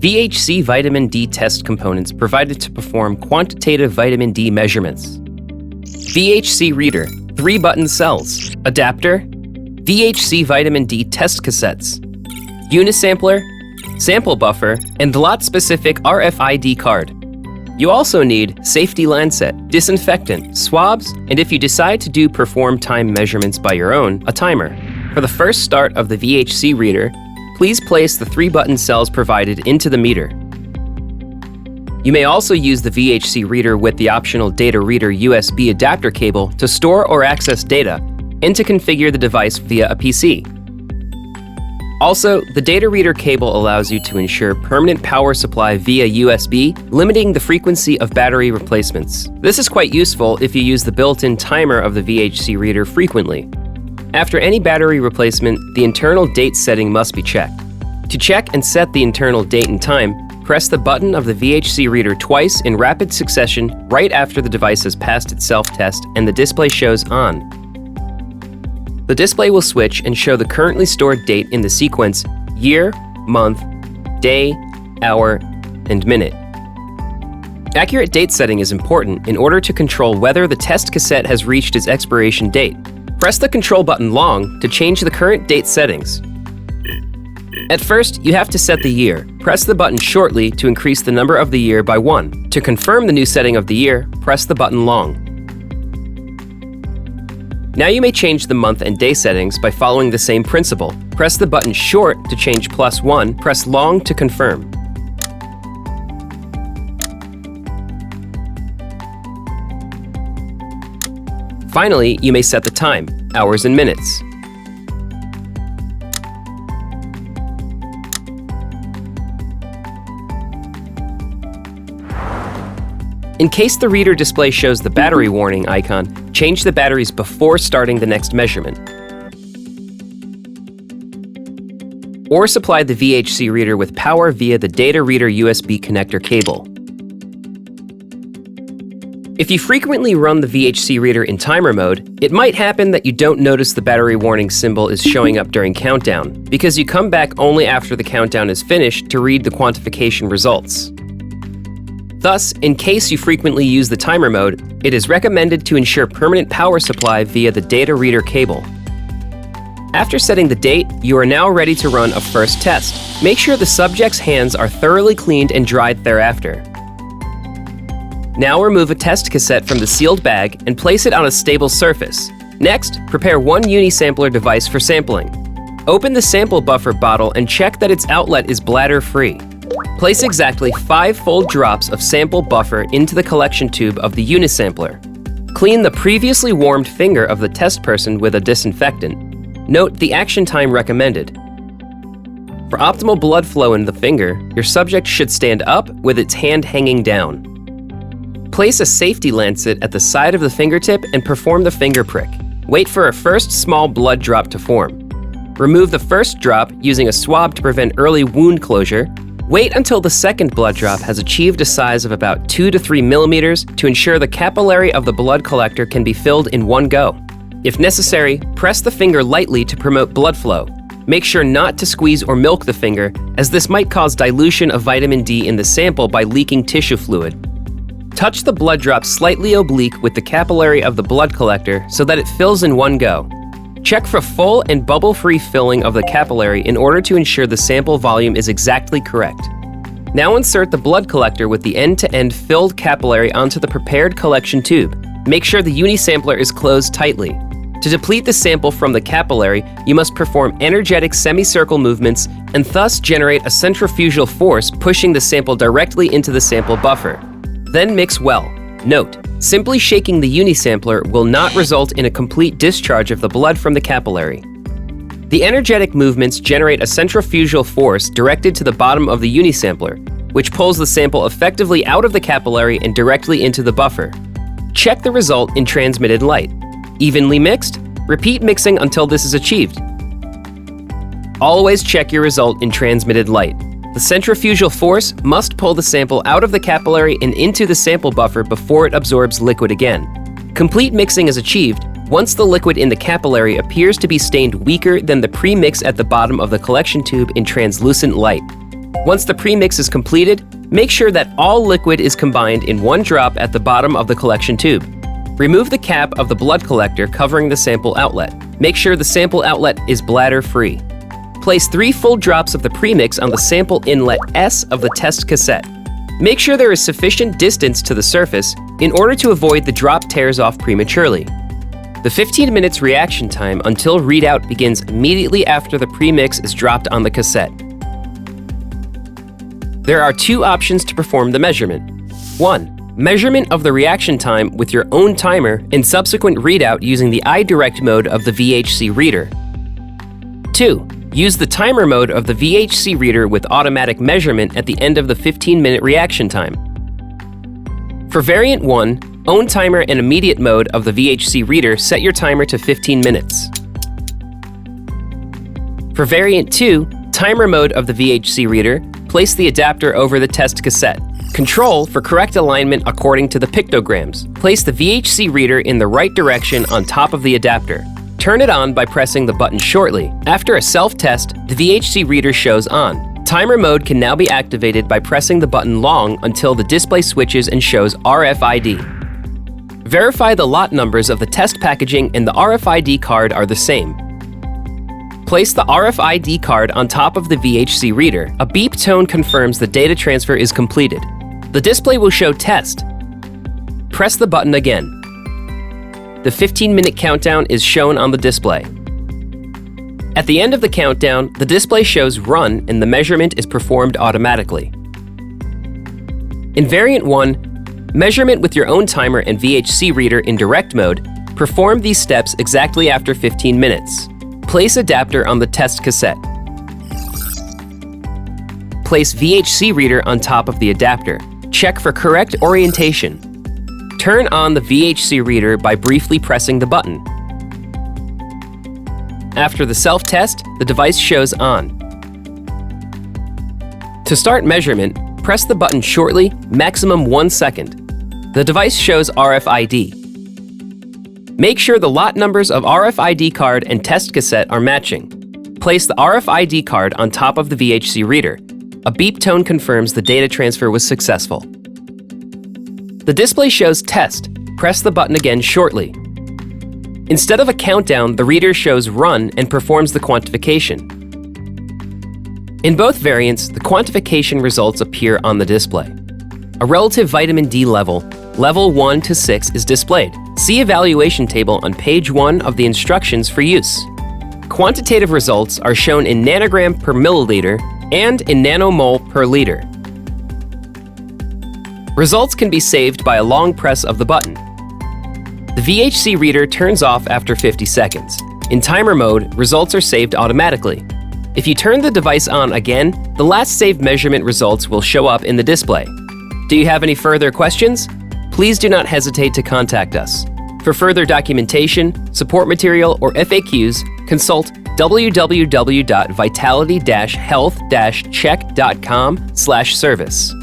VHC vitamin D test components provided to perform quantitative vitamin D measurements. VHC reader, 3-button cells, adapter, VHC vitamin D test cassettes, unisampler, sample buffer, and lot-specific RFID card. You also need safety lancet, disinfectant, swabs, and if you decide to perform time measurements by your own, a timer. For the first start of the VHC reader, please place the 3-button cells provided into the meter. You may also use the VHC reader with the optional data reader USB adapter cable to store or access data and to configure the device via a PC. Also, the data reader cable allows you to ensure permanent power supply via USB, limiting the frequency of battery replacements. This is quite useful if you use the built-in timer of the VHC reader frequently. After any battery replacement, the internal date setting must be checked. To check and set the internal date and time, press the button of the VHC reader twice in rapid succession right after the device has passed its self-test and the display shows on. The display will switch and show the currently stored date in the sequence year, month, day, hour, and minute. Accurate date setting is important in order to control whether the test cassette has reached its expiration date. Press the control button long to change the current date settings. At first, you have to set the year. Press the button shortly to increase the number of the year by 1. To confirm the new setting of the year, press the button long. Now you may change the month and day settings by following the same principle. Press the button short to change +1, press long to confirm. Finally, you may set the time, hours and minutes. In case the reader display shows the battery warning icon, change the batteries before starting the next measurement. Or supply the VHC reader with power via the data reader USB connector cable. If you frequently run the VHC reader in timer mode, it might happen that you don't notice the battery warning symbol is showing up during countdown, because you come back only after the countdown is finished to read the quantification results. Thus, in case you frequently use the timer mode, it is recommended to ensure permanent power supply via the data reader cable. After setting the date, you are now ready to run a first test. Make sure the subject's hands are thoroughly cleaned and dried thereafter. Now remove a test cassette from the sealed bag and place it on a stable surface. Next, prepare one unisampler device for sampling. Open the sample buffer bottle and check that its outlet is bladder-free. Place exactly 5 full drops of sample buffer into the collection tube of the unisampler. Clean the previously warmed finger of the test person with a disinfectant. Note the action time recommended. For optimal blood flow in the finger, your subject should stand up with its hand hanging down. Place a safety lancet at the side of the fingertip and perform the finger prick. Wait for a first small blood drop to form. Remove the first drop using a swab to prevent early wound closure. Wait until the second blood drop has achieved a size of about 2 to 3 millimeters to ensure the capillary of the blood collector can be filled in one go. If necessary, press the finger lightly to promote blood flow. Make sure not to squeeze or milk the finger, as this might cause dilution of vitamin D in the sample by leaking tissue fluid. Touch the blood drop slightly oblique with the capillary of the blood collector so that it fills in one go. Check for full and bubble-free filling of the capillary in order to ensure the sample volume is exactly correct. Now insert the blood collector with the end-to-end filled capillary onto the prepared collection tube. Make sure the unisampler is closed tightly. To deplete the sample from the capillary, you must perform energetic semicircle movements and thus generate a centrifugal force pushing the sample directly into the sample buffer. Then mix well. Note: simply shaking the unisampler will not result in a complete discharge of the blood from the capillary. The energetic movements generate a centrifugal force directed to the bottom of the unisampler, which pulls the sample effectively out of the capillary and directly into the buffer. Check the result in transmitted light. Evenly mixed? Repeat mixing until this is achieved. Always check your result in transmitted light. The centrifugal force must pull the sample out of the capillary and into the sample buffer before it absorbs liquid again. Complete mixing is achieved once the liquid in the capillary appears to be stained weaker than the pre-mix at the bottom of the collection tube in translucent light. Once the premix is completed, make sure that all liquid is combined in one drop at the bottom of the collection tube. Remove the cap of the blood collector covering the sample outlet. Make sure the sample outlet is bladder-free. Place 3 full drops of the premix on the sample inlet S of the test cassette. Make sure there is sufficient distance to the surface in order to avoid the drop tears off prematurely. The 15 minutes reaction time until readout begins immediately after the premix is dropped on the cassette. There are 2 options to perform the measurement. 1. Measurement of the reaction time with your own timer and subsequent readout using the iDirect mode of the VHC reader. 2. Use the timer mode of the VHC reader with automatic measurement at the end of the 15-minute reaction time. For variant 1, own timer and immediate mode of the VHC reader, set your timer to 15 minutes. For variant 2, timer mode of the VHC reader, place the adapter over the test cassette. Control for correct alignment according to the pictograms. Place the VHC reader in the right direction on top of the adapter. Turn it on by pressing the button shortly. After a self-test, the VHC reader shows on. Timer mode can now be activated by pressing the button long until the display switches and shows RFID. Verify the lot numbers of the test packaging and the RFID card are the same. Place the RFID card on top of the VHC reader. A beep tone confirms the data transfer is completed. The display will show test. Press the button again. The 15-minute countdown is shown on the display. At the end of the countdown, the display shows run and the measurement is performed automatically. In variant 1, measurement with your own timer and VHC reader in direct mode, perform these steps exactly after 15 minutes. Place adapter on the test cassette. Place VHC reader on top of the adapter. Check for correct orientation. Turn on the VHC reader by briefly pressing the button. After the self-test, the device shows on. To start measurement, press the button shortly, maximum 1 second. The device shows RFID. Make sure the lot numbers of RFID card and test cassette are matching. Place the RFID card on top of the VHC reader. A beep tone confirms the data transfer was successful. The display shows test. Press the button again shortly. Instead of a countdown, the reader shows run and performs the quantification. In both variants, the quantification results appear on the display. A relative vitamin D level, level 1 to 6, is displayed. See evaluation table on page 1 of the instructions for use. Quantitative results are shown in nanogram per milliliter and in nanomole per liter. Results can be saved by a long press of the button. The VHC reader turns off after 50 seconds. In timer mode, results are saved automatically. If you turn the device on again, the last saved measurement results will show up in the display. Do you have any further questions? Please do not hesitate to contact us. For further documentation, support material, or FAQs, consult www.vitality-health-check.com/service.